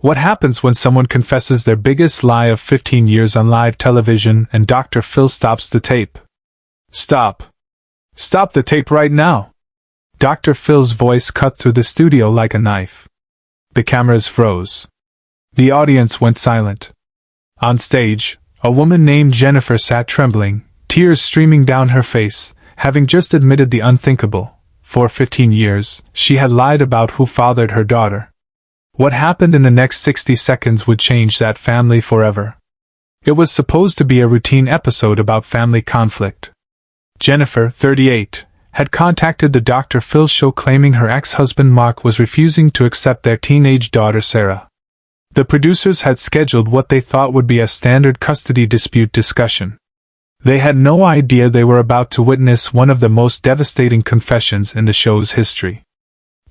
What happens when someone confesses their biggest lie of 15 years on live television and Dr. Phil stops the tape? Stop. Stop the tape right now. Dr. Phil's voice cut through the studio like a knife. The cameras froze. The audience went silent. On stage, a woman named Jennifer sat trembling, tears streaming down her face, having just admitted the unthinkable. For 15 years, she had lied about who fathered her daughter. What happened in the next 60 seconds would change that family forever. It was supposed to be a routine episode about family conflict. Jennifer, 38, had contacted the Dr. Phil show claiming her ex-husband Mark was refusing to accept their teenage daughter Sarah. The producers had scheduled what they thought would be a standard custody dispute discussion. They had no idea they were about to witness one of the most devastating confessions in the show's history.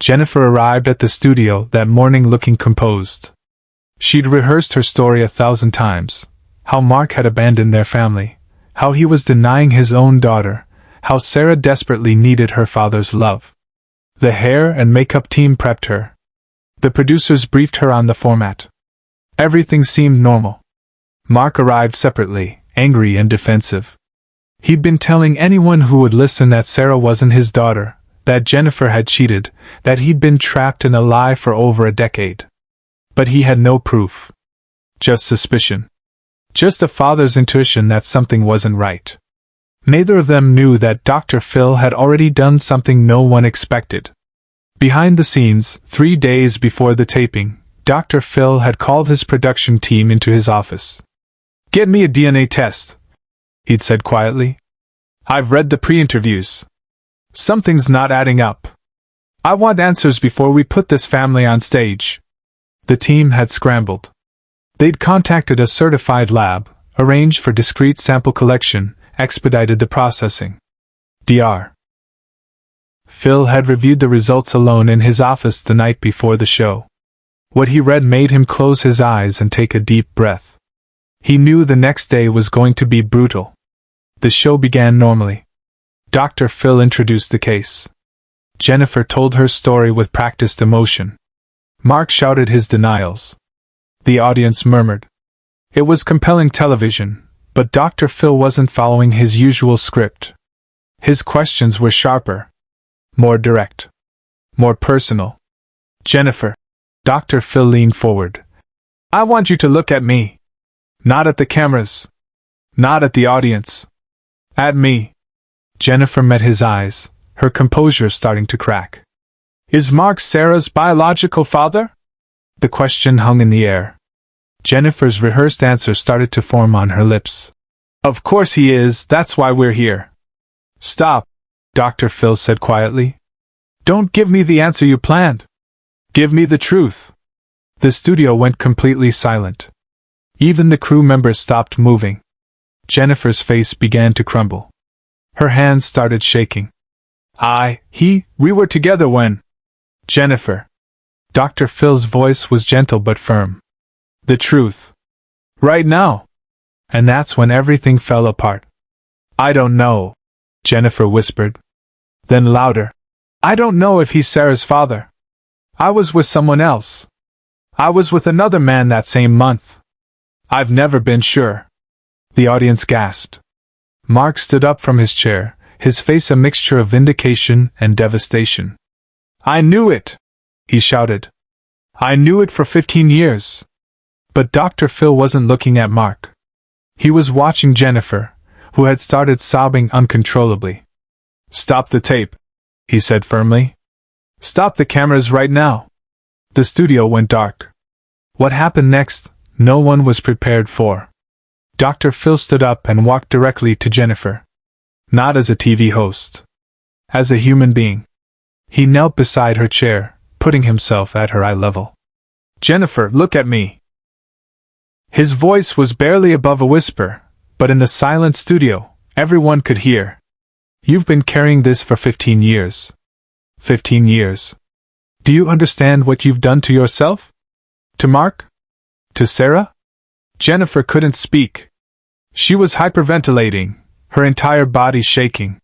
Jennifer arrived at the studio that morning looking composed. She'd rehearsed her story 1,000 times. How Mark had abandoned their family. How he was denying his own daughter. How Sarah desperately needed her father's love. The hair and makeup team prepped her. The producers briefed her on the format. Everything seemed normal. Mark arrived separately, angry and defensive. He'd been telling anyone who would listen that Sarah wasn't his daughter, that Jennifer had cheated, that he'd been trapped in a lie for over a decade. But he had no proof. Just suspicion. Just a father's intuition that something wasn't right. Neither of them knew that Dr. Phil had already done something no one expected. Behind the scenes, 3 days before the taping, Dr. Phil had called his production team into his office. "Get me a DNA test," he'd said quietly. "I've read the pre-interviews. Something's not adding up. I want answers before we put this family on stage." The team had scrambled. They'd contacted a certified lab, arranged for discreet sample collection, expedited the processing. Dr. Phil had reviewed the results alone in his office the night before the show. What he read made him close his eyes and take a deep breath. He knew the next day was going to be brutal. The show began normally. Dr. Phil introduced the case. Jennifer told her story with practiced emotion. Mark shouted his denials. The audience murmured. It was compelling television, but Dr. Phil wasn't following his usual script. His questions were sharper. More direct. More personal. "Jennifer." Dr. Phil leaned forward. "I want you to look at me. Not at the cameras. Not at the audience. At me." Jennifer met his eyes, her composure starting to crack. "Is Mark Sarah's biological father?" The question hung in the air. Jennifer's rehearsed answer started to form on her lips. "Of course he is, that's why we're here." "Stop," Dr. Phil said quietly. "Don't give me the answer you planned. Give me the truth." The studio went completely silent. Even the crew members stopped moving. Jennifer's face began to crumble. Her hands started shaking. We were together when—" "Jennifer." Dr. Phil's voice was gentle but firm. "The truth. Right now." And that's when everything fell apart. "I don't know," Jennifer whispered. Then louder. "I don't know if he's Sarah's father. I was with someone else. I was with another man that same month. I've never been sure." The audience gasped. Mark stood up from his chair, his face a mixture of vindication and devastation. "I knew it!" he shouted. "I knew it for 15 years. But Dr. Phil wasn't looking at Mark. He was watching Jennifer, who had started sobbing uncontrollably. "Stop the tape," he said firmly. "Stop the cameras right now." The studio went dark. What happened next, no one was prepared for. Dr. Phil stood up and walked directly to Jennifer. Not as a TV host. As a human being. He knelt beside her chair, putting himself at her eye level. "Jennifer, look at me." His voice was barely above a whisper, but in the silent studio, everyone could hear. "You've been carrying this for 15 years. 15 years. Do you understand what you've done to yourself? To Mark? To Sarah?" Jennifer couldn't speak. She was hyperventilating, her entire body shaking.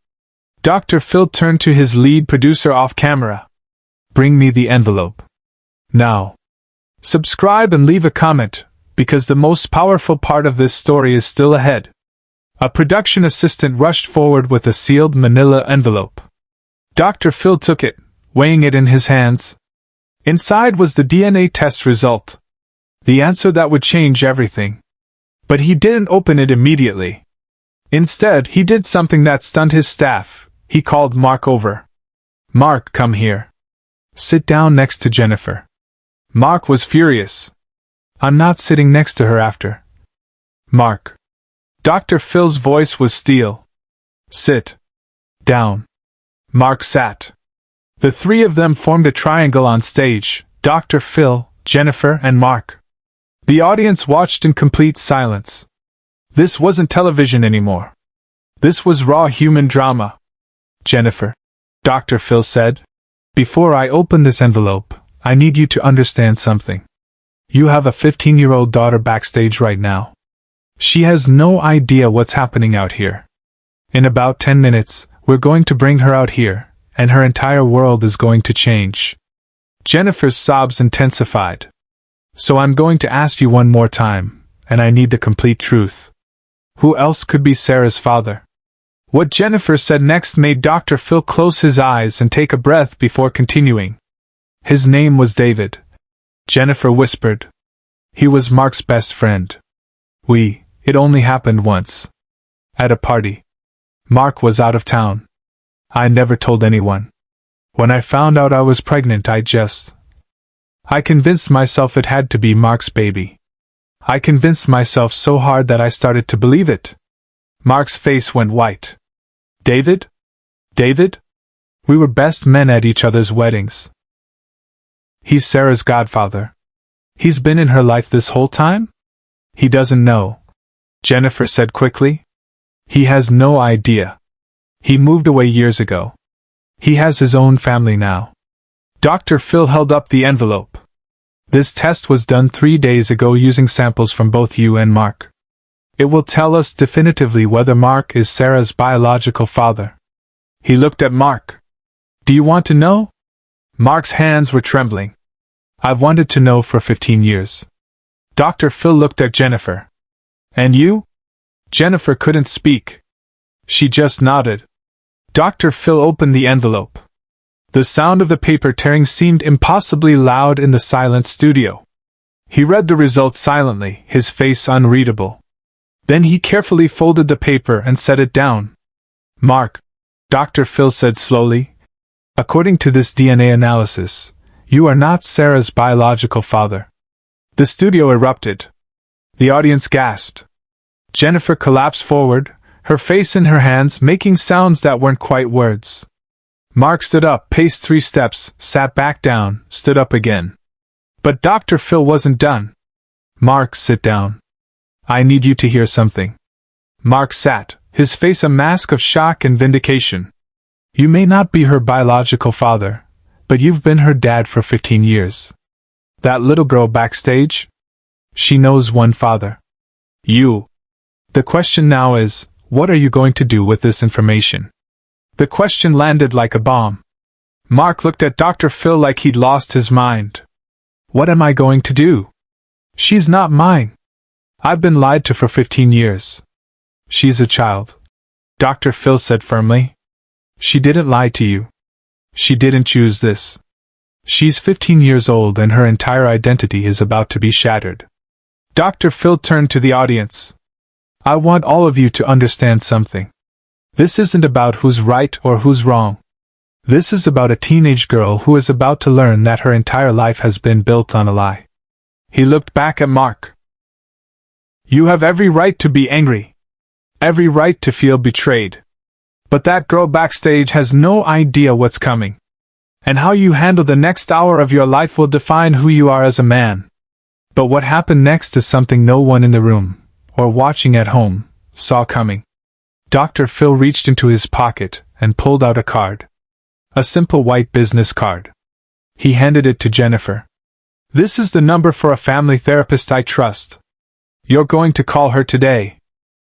Dr. Phil turned to his lead producer off camera. "Bring me the envelope. Now." Subscribe and leave a comment, because the most powerful part of this story is still ahead. A production assistant rushed forward with a sealed manila envelope. Dr. Phil took it, weighing it in his hands. Inside was the DNA test result. The answer that would change everything. But he didn't open it immediately. Instead, he did something that stunned his staff. He called Mark over. "Mark, come here. Sit down next to Jennifer." Mark was furious. "I'm not sitting next to her after." "Mark." Dr. Phil's voice was steel. "Sit down." Mark sat. The three of them formed a triangle on stage: Dr. Phil, Jennifer, and Mark. The audience watched in complete silence. This wasn't television anymore. This was raw human drama. "Jennifer," Dr. Phil said, "before I open this envelope, I need you to understand something. You have a 15-year-old daughter backstage right now. She has no idea what's happening out here. In about 10 minutes, we're going to bring her out here, and her entire world is going to change." Jennifer's sobs intensified. "So I'm going to ask you one more time, and I need the complete truth. Who else could be Sarah's father?" What Jennifer said next made Dr. Phil close his eyes and take a breath before continuing. "His name was David," Jennifer whispered. "He was Mark's best friend. It only happened once. At a party. Mark was out of town. I never told anyone. When I found out I was pregnant, I convinced myself it had to be Mark's baby. I convinced myself so hard that I started to believe it." Mark's face went white. "David? David? We were best men at each other's weddings. He's Sarah's godfather. He's been in her life this whole time? He doesn't know," Jennifer said quickly. "He has no idea. He moved away years ago. He has his own family now." Dr. Phil held up the envelope. "This test was done 3 days ago using samples from both you and Mark. It will tell us definitively whether Mark is Sarah's biological father." He looked at Mark. "Do you want to know?" Mark's hands were trembling. "I've wanted to know for 15 years. Dr. Phil looked at Jennifer. "And you?" Jennifer couldn't speak. She just nodded. Dr. Phil opened the envelope. The sound of the paper tearing seemed impossibly loud in the silent studio. He read the results silently, his face unreadable. Then he carefully folded the paper and set it down. "Mark," Dr. Phil said slowly, "according to this DNA analysis, you are not Sarah's biological father." The studio erupted. The audience gasped. Jennifer collapsed forward, her face in her hands making sounds that weren't quite words. Mark stood up, paced 3 steps, sat back down, stood up again. But Dr. Phil wasn't done. "Mark, sit down. I need you to hear something." Mark sat, his face a mask of shock and vindication. "You may not be her biological father, but you've been her dad for 15 years. That little girl backstage? She knows one father. You. The question now is, what are you going to do with this information?" The question landed like a bomb. Mark looked at Dr. Phil like he'd lost his mind. "What am I going to do? She's not mine. I've been lied to for 15 years. She's a child," Dr. Phil said firmly. "She didn't lie to you. She didn't choose this. She's 15 years old and her entire identity is about to be shattered." Dr. Phil turned to the audience. "I want all of you to understand something. This isn't about who's right or who's wrong. This is about a teenage girl who is about to learn that her entire life has been built on a lie." He looked back at Mark. "You have every right to be angry. Every right to feel betrayed. But that girl backstage has no idea what's coming. And how you handle the next hour of your life will define who you are as a man. But what happened next is something no one in the room, or watching at home, saw coming." Dr. Phil reached into his pocket and pulled out a card. A simple white business card. He handed it to Jennifer. "This is the number for a family therapist I trust. You're going to call her today.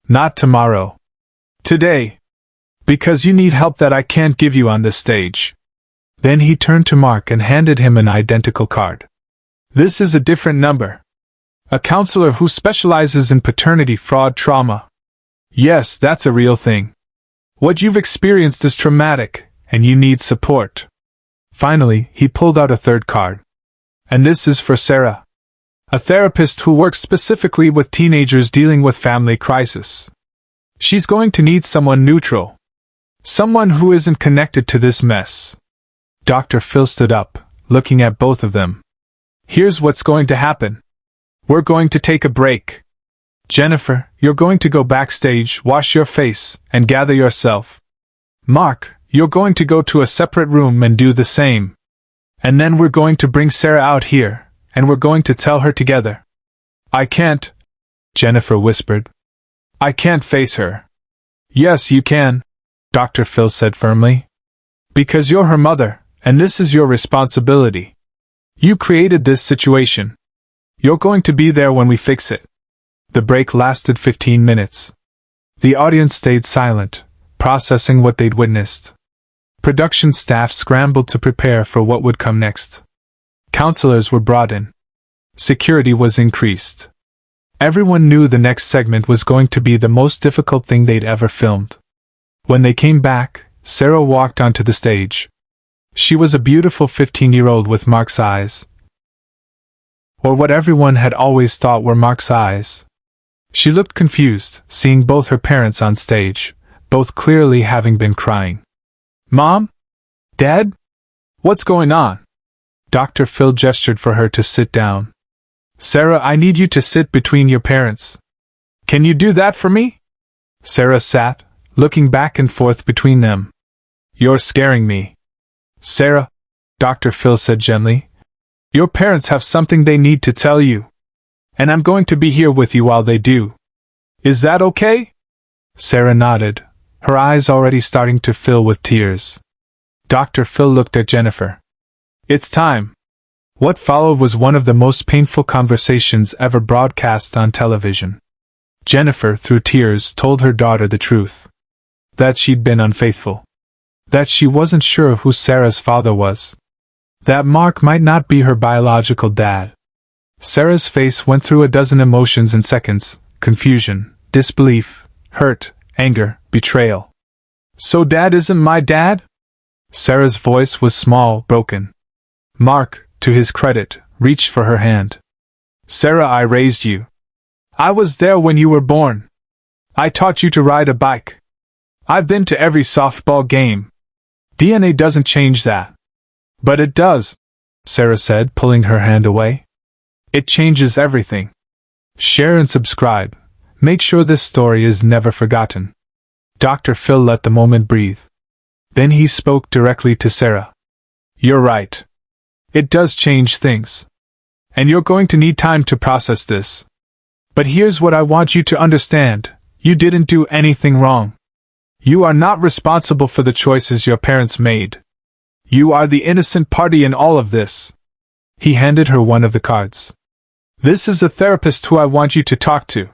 Not tomorrow. Today. Because you need help that I can't give you on this stage." Then he turned to Mark and handed him an identical card. This is a different number. A counselor who specializes in paternity fraud trauma. Yes, that's a real thing. What you've experienced is traumatic, and you need support. Finally, he pulled out a third card. And this is for Sarah. A therapist who works specifically with teenagers dealing with family crisis. She's going to need someone neutral. Someone who isn't connected to this mess. Dr. Phil stood up, looking at both of them. Here's what's going to happen. We're going to take a break. Jennifer, you're going to go backstage, wash your face, and gather yourself. Mark, you're going to go to a separate room and do the same. And then we're going to bring Sarah out here, and we're going to tell her together. I can't, Jennifer whispered. I can't face her. Yes, you can, Dr. Phil said firmly. Because you're her mother, and this is your responsibility. You created this situation. You're going to be there when we fix it. The break lasted 15 minutes. The audience stayed silent, processing what they'd witnessed. Production staff scrambled to prepare for what would come next. Counselors were brought in. Security was increased. Everyone knew the next segment was going to be the most difficult thing they'd ever filmed. When they came back, Sarah walked onto the stage. She was a beautiful 15-year-old with Mark's eyes. Or what everyone had always thought were Mark's eyes. She looked confused, seeing both her parents on stage, both clearly having been crying. Mom? Dad? What's going on? Dr. Phil gestured for her to sit down. Sarah, I need you to sit between your parents. Can you do that for me? Sarah sat, looking back and forth between them. You're scaring me. Sarah, Dr. Phil said gently, your parents have something they need to tell you. And I'm going to be here with you while they do. Is that okay? Sarah nodded, her eyes already starting to fill with tears. Dr. Phil looked at Jennifer. It's time. What followed was one of the most painful conversations ever broadcast on television. Jennifer, through tears, told her daughter the truth. That she'd been unfaithful. That she wasn't sure who Sarah's father was. That Mark might not be her biological dad. Sarah's face went through a dozen emotions in seconds: confusion, disbelief, hurt, anger, betrayal. So Dad isn't my dad? Sarah's voice was small, broken. Mark, to his credit, reached for her hand. Sarah, I raised you. I was there when you were born. I taught you to ride a bike. I've been to every softball game. DNA doesn't change that. But it does, Sarah said, pulling her hand away. It changes everything. Share and subscribe. Make sure this story is never forgotten. Dr. Phil let the moment breathe. Then he spoke directly to Sarah. You're right. It does change things. And you're going to need time to process this. But here's what I want you to understand. You didn't do anything wrong. You are not responsible for the choices your parents made. You are the innocent party in all of this. He handed her one of the cards. This is a therapist who I want you to talk to.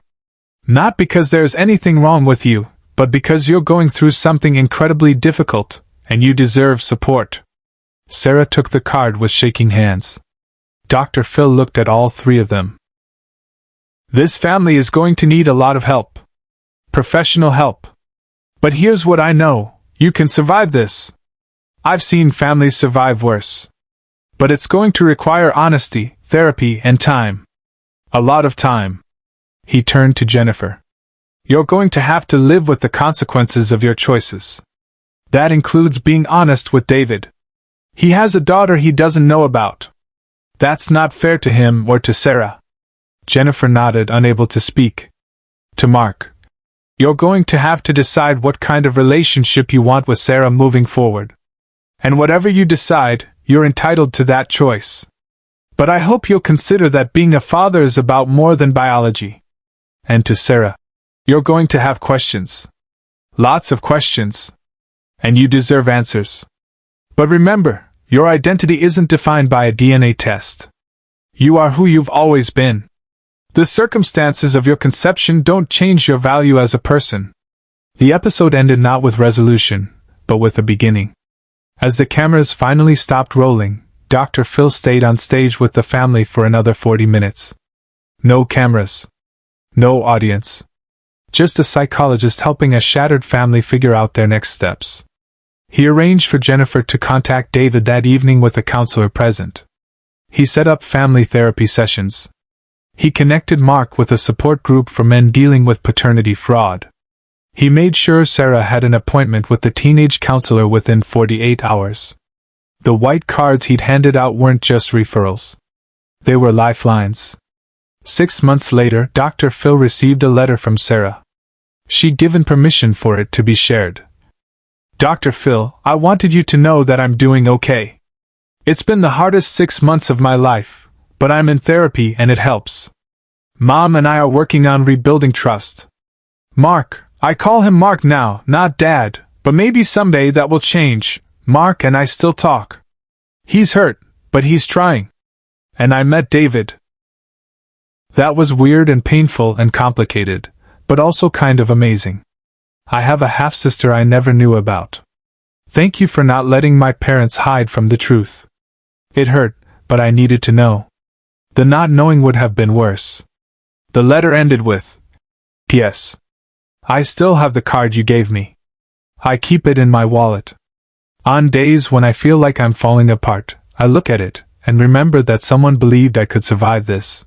Not because there's anything wrong with you, but because you're going through something incredibly difficult, and you deserve support. Sarah took the card with shaking hands. Dr. Phil looked at all three of them. This family is going to need a lot of help. Professional help. But here's what I know, you can survive this. I've seen families survive worse. But it's going to require honesty, therapy, and time. A lot of time. He turned to Jennifer. You're going to have to live with the consequences of your choices. That includes being honest with David. He has a daughter he doesn't know about. That's not fair to him or to Sarah. Jennifer nodded, unable to speak. To Mark. You're going to have to decide what kind of relationship you want with Sarah moving forward. And whatever you decide, you're entitled to that choice. But I hope you'll consider that being a father is about more than biology. And to Sarah. You're going to have questions. Lots of questions. And you deserve answers. But remember, your identity isn't defined by a DNA test. You are who you've always been. The circumstances of your conception don't change your value as a person. The episode ended not with resolution, but with a beginning. As the cameras finally stopped rolling, Dr. Phil stayed on stage with the family for another 40 minutes. No cameras. No audience. Just a psychologist helping a shattered family figure out their next steps. He arranged for Jennifer to contact David that evening with a counselor present. He set up family therapy sessions. He connected Mark with a support group for men dealing with paternity fraud. He made sure Sarah had an appointment with the teenage counselor within 48 hours. The white cards he'd handed out weren't just referrals. They were lifelines. 6 months later, Dr. Phil received a letter from Sarah. She'd given permission for it to be shared. Dr. Phil, I wanted you to know that I'm doing okay. It's been the hardest 6 months of my life, but I'm in therapy and it helps. Mom and I are working on rebuilding trust. Mark, I call him Mark now, not Dad, but maybe someday that will change. Mark and I still talk. He's hurt, but he's trying. And I met David. That was weird and painful and complicated, but also kind of amazing. I have a half-sister I never knew about. Thank you for not letting my parents hide from the truth. It hurt, but I needed to know. The not knowing would have been worse. The letter ended with, P.S. I still have the card you gave me. I keep it in my wallet. On days when I feel like I'm falling apart, I look at it and remember that someone believed I could survive this.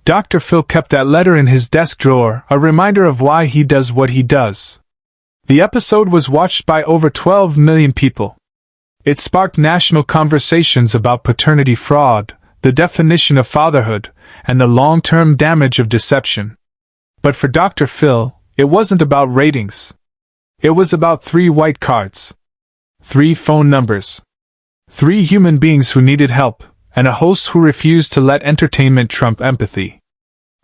Dr. Phil kept that letter in his desk drawer, a reminder of why he does what he does. The episode was watched by over 12 million people. It sparked national conversations about paternity fraud, the definition of fatherhood, and the long-term damage of deception. But for Dr. Phil, it wasn't about ratings. It was about 3 white cards. 3 phone numbers. 3 human beings who needed help, and a host who refused to let entertainment trump empathy.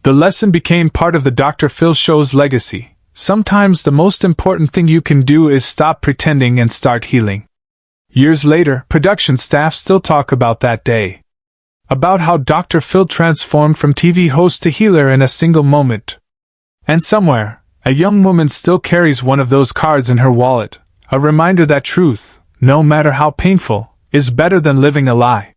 The lesson became part of the Dr. Phil show's legacy. Sometimes the most important thing you can do is stop pretending and start healing. Years later, production staff still talk about that day. About how Dr. Phil transformed from TV host to healer in a single moment. And somewhere, a young woman still carries one of those cards in her wallet, a reminder that truth, no matter how painful, is better than living a lie.